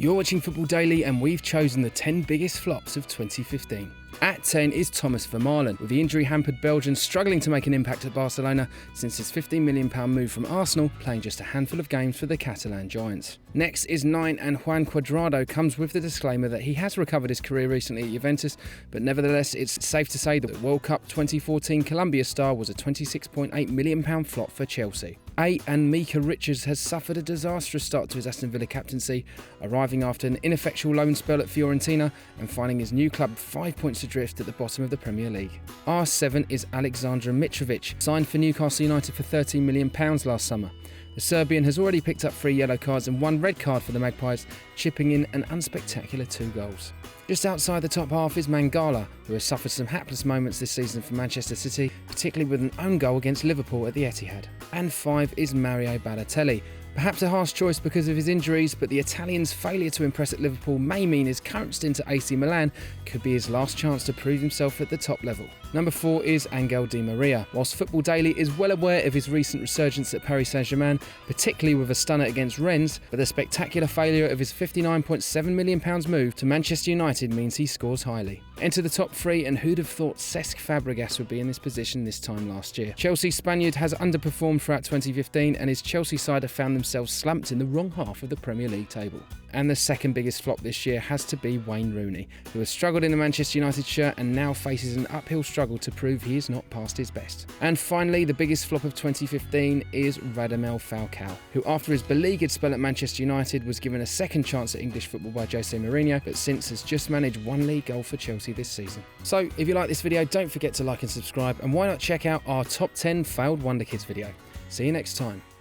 You're watching Football Daily and we've chosen the 10 biggest flops of 2015. At 10 is Thomas Vermaelen, with the injury-hampered Belgian struggling to make an impact at Barcelona since his £15 million move from Arsenal, playing just a handful of games for the Catalan Giants. Next is 9, and JUAN QuaDRADO comes with the disclaimer that he has recovered his career recently at Juventus, but nevertheless it's safe to say that the World Cup 2014 Colombia star was a £26.8 million flop for Chelsea. 8, and MICAH Richards has suffered a disastrous start to his Aston Villa captaincy, arriving after an ineffectual loan spell at Fiorentina and finding his new club 5 points adrift at the bottom of the Premier League. R7 is ALEKSANDAR MITROVIC, signed for Newcastle United for £13 million last summer. The Serbian has already picked up 3 yellow cards and 1 red card for the Magpies, chipping in an unspectacular 2 goals. Just outside the top half is MANGALA, who has suffered some hapless moments this season for Manchester City, particularly with an own goal against Liverpool at the Etihad. And 5 is Mario Balotelli. Perhaps a harsh choice because of his injuries, but the Italian's failure to impress at Liverpool may mean his current stint at AC Milan could be his last chance to prove himself at the top level. Number 4 is Angel Di Maria. Whilst Football Daily is well aware of his recent resurgence at Paris Saint-Germain, particularly with a stunner against Rennes, but the spectacular failure of his £59.7 million move to Manchester United means he scores highly. Enter the top 3, and who'd have thought Cesc Fabregas would be in this position this time last year? Chelsea Spaniard has underperformed throughout 2015, and his Chelsea side have found themselves slumped in the wrong half of the Premier League table. And the second biggest flop this year has to be Wayne Rooney, who has struggled in the Manchester United shirt and now faces an uphill struggle to prove he is not past his best. And finally, the biggest flop of 2015 is Radamel Falcao, who after his beleaguered spell at Manchester United was given a second chance at English football by Jose Mourinho, but since has just managed 1 league goal for Chelsea this season. So if you like this video, don't forget to like and subscribe, and why not check out our top 10 failed Wonder Kids video. See you next time.